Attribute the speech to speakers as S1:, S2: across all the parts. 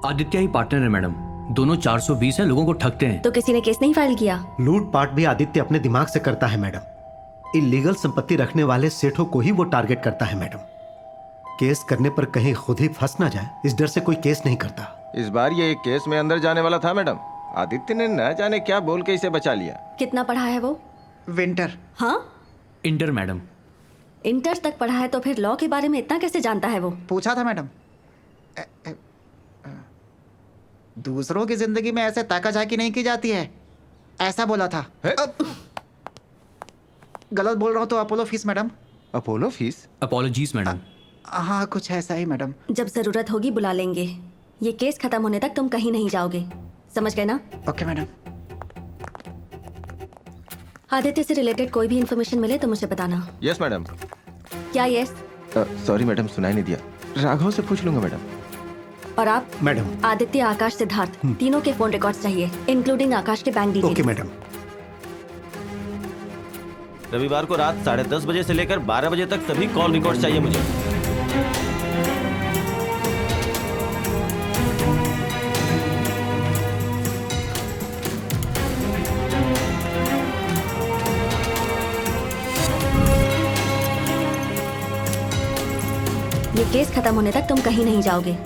S1: आदित्य ही partner है madam. दोनों 420 है, लोगों को ठगते हैं।
S2: तो किसी ने केस नहीं फाइल किया?
S3: लूटपाट भी आदित्य अपने दिमाग से करता है मैडम। इलीगल संपत्ति रखने वाले सेठों को ही वो टारगेट करता है मैडम। केस करने पर कहीं खुद ही फंस ना जाए, इस डर से कोई केस नहीं करता।
S4: इस बार ये एक केस में अंदर जाने वाला था मैडम। आदित्य ने न जाने क्या बोल के इसे बचा लिया।
S2: कितना पढ़ा है वो?
S5: विंटर।
S2: हाँ,
S1: इंटर मैडम।
S2: इंटर तक पढ़ा है तो फिर लॉ के बारे में इतना कैसे जानता है वो?
S5: पूछा था मैडम। दूसरों की जिंदगी में ऐसे ताकाझाकी नहीं की जाती है, ऐसा बोला था। गलत बोल रहा हूँ तो Apollo fees madam.
S4: Apollo fees?
S1: Apologies madam.
S5: हाँ, कुछ ऐसा ही मैडम।
S2: जब जरूरत होगी बुला लेंगे। ये केस खत्म होने तक तुम कहीं नहीं जाओगे, समझ गए ना?
S5: Okay madam.
S2: आदित्य से रिलेटेड कोई भी इंफॉर्मेशन मिले तो मुझे बताना।
S4: Yes madam.
S2: क्या यस?
S4: सॉरी मैडम, सुनाई नहीं दिया। राघव से पूछ लूंगा मैडम।
S2: और आप?
S3: मैडम।
S2: आदित्य, आकाश, सिद्धार्थ, तीनों के फोन रिकॉर्ड्स चाहिए, इंक्लूडिंग आकाश के बैंक डिटेल्स।
S3: Okay madam.
S6: रविवार को रात 10:30 बजे से लेकर 12 बजे तक सभी कॉल रिकॉर्ड चाहिए मुझे।
S2: ये केस खत्म होने तक तुम कहीं नहीं जाओगे,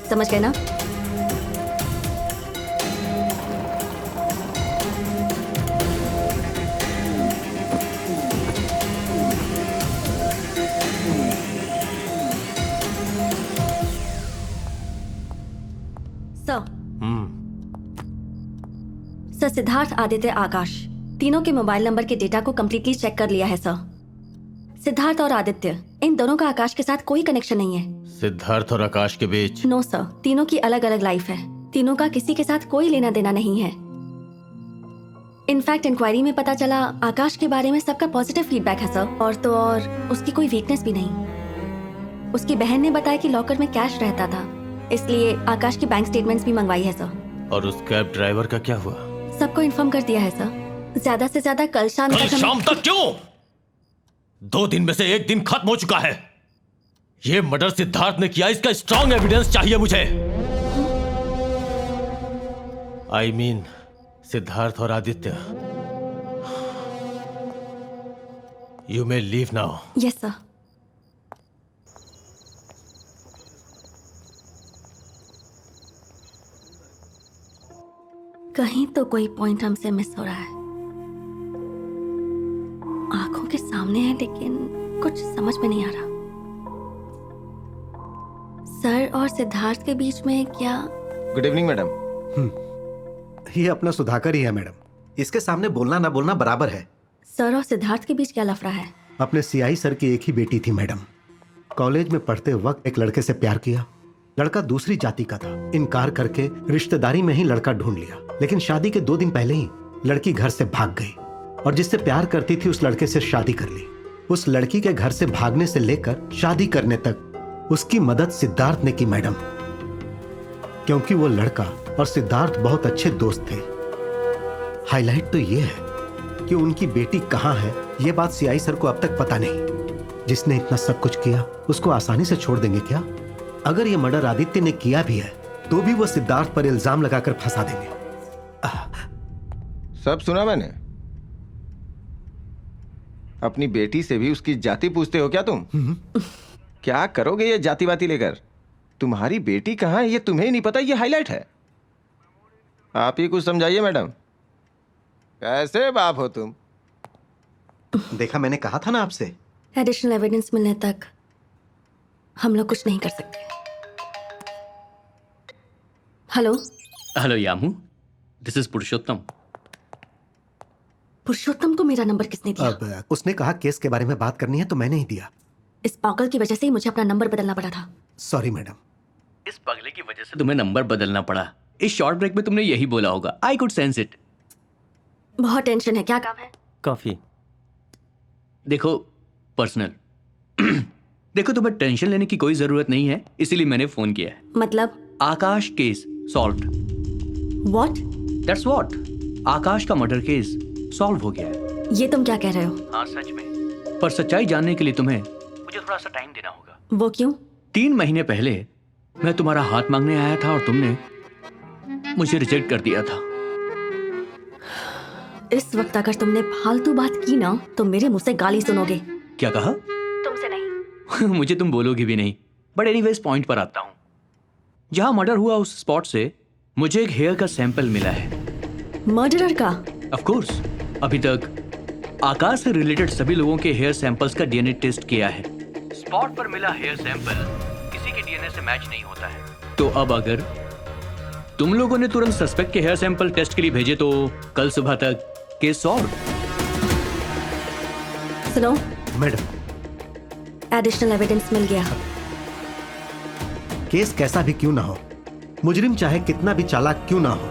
S2: समझ गए ना? सर, सिद्धार्थ, आदित्य, आकाश तीनों के मोबाइल नंबर के डेटा को कंप्लीटली चेक कर लिया है सर। सिद्धार्थ और आदित्य, इन दोनों का आकाश के साथ कोई कनेक्शन नहीं है।
S6: सिद्धार्थ और आकाश के बीच?
S2: नो सर, तीनों की अलग अलग लाइफ है। तीनों का किसी के साथ कोई लेना देना नहीं है। इनफैक्ट इंक्वायरी में पता चला आकाश के बारे में सबका पॉजिटिव फीडबैक है सर। और तो और उसकी कोई वीकनेस भी नहीं। उसकी बहन ने बताया कि लॉकर में कैश रहता था, इसलिए आकाश की बैंक स्टेटमेंट्स भी मंगवाई है सर।
S6: और उस कैब ड्राइवर का क्या हुआ?
S2: सबको इन्फॉर्म कर दिया है सर। ज्यादा से ज्यादा कल शाम
S6: कल शाम तक क्यों? 2 दिन में से 1 दिन खत्म हो चुका है। ये मर्डर सिद्धार्थ ने किया, इसका स्ट्रॉन्ग एविडेंस चाहिए मुझे। आई मीन सिद्धार्थ और Aditya. You may leave now.
S2: Yes sir. कहीं तो कोई पॉइंट हमसे मिस हो रहा है। आंखों के सामने है लेकिन कुछ समझ में नहीं आ रहा। सर और सिद्धार्थ के बीच में क्या?
S4: Good evening madam.
S3: ये अपना सुधाकर ही है मैडम। इसके सामने बोलना ना बोलना बराबर है।
S2: सर और सिद्धार्थ के बीच क्या लफड़ा है?
S3: अपने सीआई सर की एक ही बेटी थी मैडम। कॉलेज में पढ़ते वक्त एक लड़के से प्यार किया। लड़का दूसरी जाति का था। इनकार करके रिश्तेदारी में ही लड़का ढूंढ लिया, लेकिन शादी के 2 दिन पहले ही लड़की घर से भाग गई और जिससे प्यार करती थी उस लड़के से शादी कर ली। उस लड़की के घर से भागने से लेकर शादी करने तक उसकी मदद सिद्धार्थ ने की मैडम, क्योंकि वो लड़का और सिद्धार्थ बहुत अच्छे दोस्त थे। हाईलाइट तो ये है कि उनकी बेटी कहाँ है, ये बात सीआई सर को अब तक पता नहीं। जिसने इतना सब कुछ किया उसको आसानी से छोड़ देंगे क्या? अगर ये मर्डर आदित्य ने किया भी है तो भी वो सिद्धार्थ पर इल्जाम लगाकर फंसा देंगे।
S4: सब सुना मैंने। अपनी बेटी से भी उसकी जाति पूछते हो क्या तुम? क्या करोगे ये जाति वाती लेकर? तुम्हारी बेटी कहाँ है ये तुम्हें ही नहीं पता, ये हाईलाइट है। आप ही कुछ समझाइए मैडम। कैसे बाप हो तुम?
S3: देखा, मैंने कहा था ना आपसे।
S2: एडिशनल एविडेंस मिलने तक हम लोग कुछ नहीं कर सकते। हेलो।
S1: हेलो यामू, दिस इज पुरुषोत्तम।
S2: पुरुषोत्तम को मेरा नंबर किसने दिया?
S3: अब उसने कहा केस के बारे में बात करनी है तो मैंने ही दिया।
S2: इस पागल की वजह से ही मुझे अपना नंबर बदलना पड़ा था।
S3: Sorry madam.
S1: इस पगले की वजह से तुम्हें नंबर बदलना पड़ा। इस शॉर्ट ब्रेक में तुमने यही बोला होगा। I could sense it.
S2: बहुत टेंशन है। क्या काम है?
S6: कॉफी।
S1: देखो, पर्सनल। देखो, तुम्हें टेंशन लेने की कोई जरूरत नहीं है, इसीलिए मैंने फोन किया है।
S2: मतलब?
S1: Akash case solved.
S2: What?
S1: That's what. Akash का मर्डर केस सॉल्व हो गया है।
S2: ये तुम क्या कह रहे हो?
S1: हाँ, सच में। पर सच्चाई जानने के लिए तुम्हें मुझे थोड़ा सा टाइम देना होगा।
S2: वो क्यों?
S1: 3 महीने पहले मैं तुम्हारा हाथ मांगने आया था और तुमने मुझे रिजेक्ट कर दिया था।
S2: इस वक्त अगर तुमने फालतू बात की ना तो मेरे मुंह से गाली सुनोगे।
S1: क्या कहा?
S2: तुमसे नहीं।
S1: मुझे तुम बोलोगी भी नहीं। बट एनीवेज पॉइंट पर आता हूँ। जहाँ मर्डर हुआ उस स्पॉट से मुझे एक हेयर का सैंपल मिला है।
S2: मर्डरर का?
S1: Of course. अभी तक आकाश से रिलेटेड सभी लोगों के हेयर सैंपल्स का डीएनए टेस्ट किया है। स्पॉट पर मिला हेयर सैंपल किसी के डीएनए से मैच नहीं होता है। तो अब अगर तुम लोगों ने तुरंत सस्पेक्ट के हेयर सैंपल टेस्ट के लिए भेजे तो कल सुबह तक केस सॉल्व।
S2: सुनो
S3: मैडम,
S2: एडिशनल एविडेंस मिल गया।
S3: केस कैसा भी क्यों ना हो, मुजरिम चाहे कितना भी चालाक क्यों ना हो,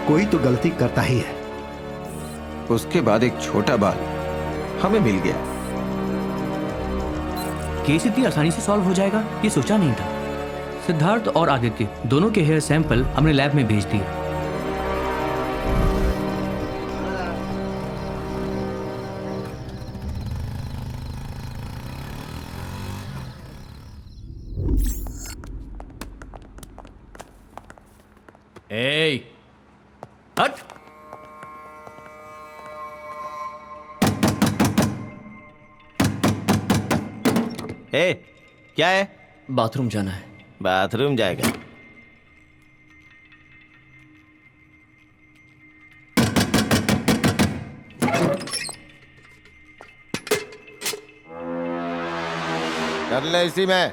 S3: कोई तो गलती करता ही है।
S4: उसके बाद एक छोटा बाल हमें मिल गया।
S1: केस इतनी आसानी से सॉल्व हो जाएगा ये सोचा नहीं था। सिद्धार्थ और आदित्य दोनों के हेयर सैंपल हमने लैब में भेज दिए। ए, हट।
S6: ए, क्या है?
S1: बाथरूम जाना है।
S6: बाथरूम जाएगा?
S4: कर ले इसी में।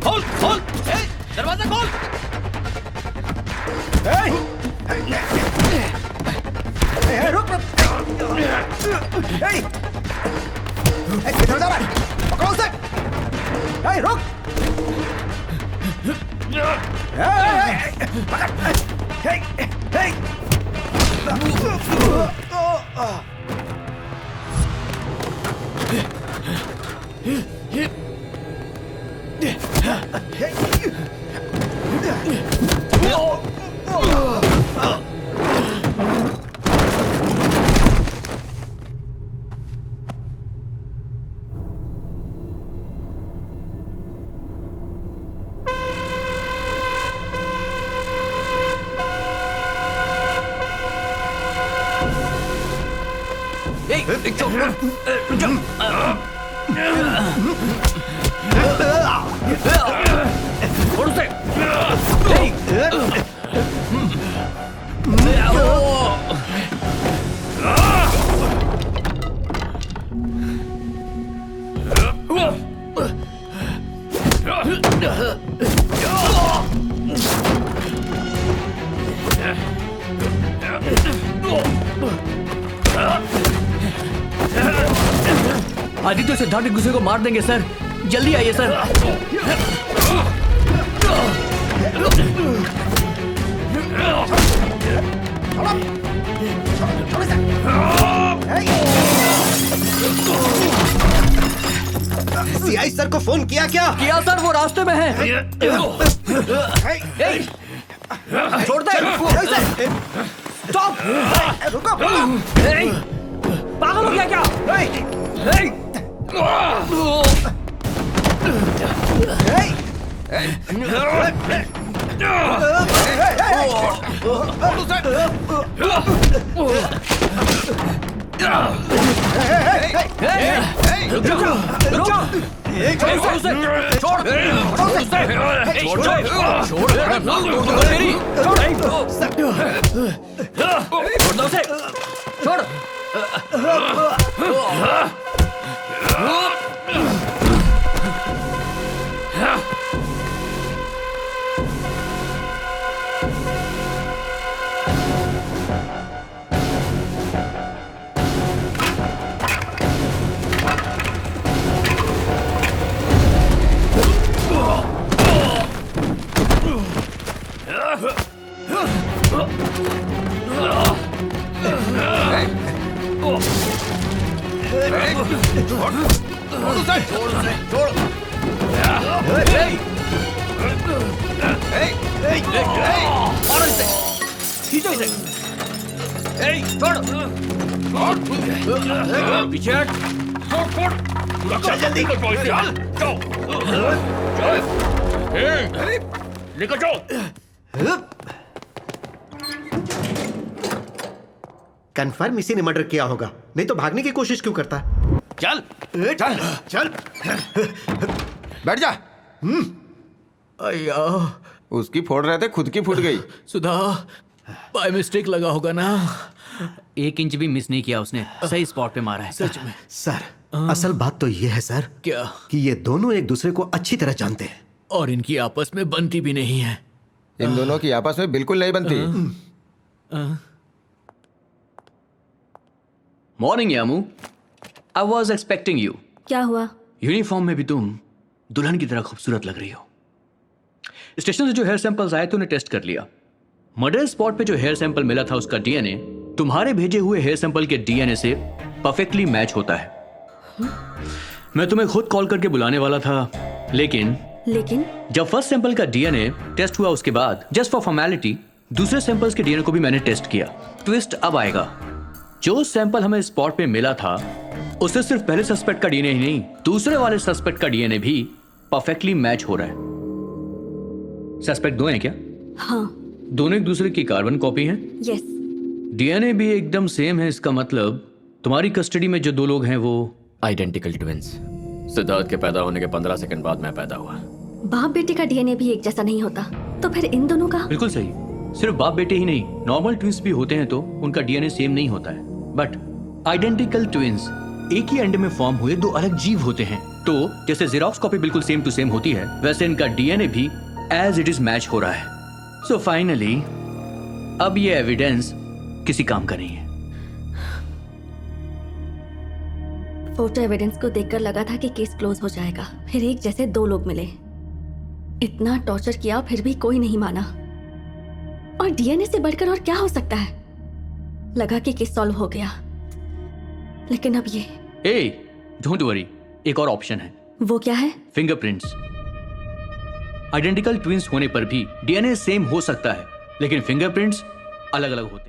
S6: खोल खोल, दरवाजा खोल।
S5: किधर जा रहा है? पकड़ो उसे! रुक!
S1: आदित्य सिद्धार्थ एक दूसरे को मार देंगे सर। जल्दी आइए सर।
S3: सीआई सर को फोन किया क्या?
S1: किया सर, वो रास्ते में है। छोड़ दे। स्टॉप।
S5: रुको!
S1: पागल हो गया क्या?
S6: पीछे हट। जल्दी जाओ, निकल जाओ।
S3: कंफर्म इसी ने मर्डर किया होगा, नहीं तो भागने की कोशिश क्यों करता?
S6: चल
S3: चल चल।
S4: बैठ जा।
S1: अय्या,
S4: उसकी फोड़ रहे थे, खुद की फूट गई।
S1: सुधा, बाय मिस्टेक लगा होगा ना। 1 इंच भी मिस नहीं किया उसने, सही स्पॉट पे मारा है। सच में?
S3: सर, असल बात तो ये है सर
S1: क्या?
S3: कि ये दोनों एक दूसरे को अच्छी तरह जानते हैं
S1: और इनकी आपस में बनती भी नहीं है।
S4: इन दोनों की आपस में बिल्कुल नहीं बनती।
S1: Morning Yamu, I was expecting you.
S2: क्या हुआ?
S1: यूनिफॉर्म में भी तुम दुल्हन की तरह खूबसूरत लग रही हो। स्टेशन से जो हेयर सैंपल्स आए थे उन्हें टेस्ट कर लिया। मर्डर स्पॉट पे जो हेयर सैंपल मिला था उसका डीएनए तुम्हारे भेजे हुए हेयर सैंपल के डीएनए से परफेक्टली मैच होता है। मैं तुम्हें खुद कॉल करके बुलाने वाला था, लेकिन जब फर्स्ट सैंपल का डीएनए टेस्ट हुआ उसके बाद जस्ट फॉर फॉर्मेलिटी दूसरे सैंपल्स के डीएनए को भी मैंने टेस्ट किया। ट्विस्ट अब आएगा। जो सैंपल हमें स्पॉट पे मिला था उससे सिर्फ पहले सस्पेक्ट का डीएनए ही नहीं, दूसरे वाले सस्पेक्ट का डीएनए भी परफेक्टली मैच हो रहा है। सस्पेक्ट 2 हैं क्या?
S2: हाँ।
S1: दोनों एक दूसरे की कार्बन कॉपी हैं।
S2: यस।
S1: डीएनए भी एकदम सेम है। इसका मतलब तुम्हारी कस्टडी में जो 2 लोग हैं वो
S6: आइडेंटिकल ट्विंस। सिद्धार्थ के पैदा होने के 15 सेकंड बाद मैं पैदा हुआ।
S2: बाप बेटे का डीएनए भी एक जैसा नहीं होता, तो फिर इन दोनों का?
S1: बिल्कुल सही। सिर्फ बाप बेटे ही नहीं, नॉर्मल ट्विंस भी होते हैं तो उनका डीएनए सेम नहीं होता है। बट आइडेंटिकल ट्विंस एक ही अंडे में फॉर्म हुए 2 अलग जीव होते हैं। तो जैसे जेरॉक्स कॉपी बिल्कुल सेम टू सेम होती है, वैसे इनका डीएनए भी एज इट इज मैच हो रहा है। सो फाइनली अब ये एविडेंस किसी काम का नहीं है।
S2: फोटो एविडेंस को देखकर लगा था कि केस क्लोज हो जाएगा। फिर एक जैसे 2 लोग मिले, इतना टॉर्चर किया फिर भी कोई नहीं माना। और डीएनए से बढ़कर और क्या हो सकता है? लगा कि केस सॉल्व हो गया, लेकिन अब ये।
S1: ए, डोंट वरी, एक और ऑप्शन है।
S2: वो क्या है?
S1: फिंगरप्रिंट्स। आइडेंटिकल ट्विंस होने पर भी डीएनए सेम हो सकता है, लेकिन फिंगरप्रिंट्स अलग अलग होते हैं।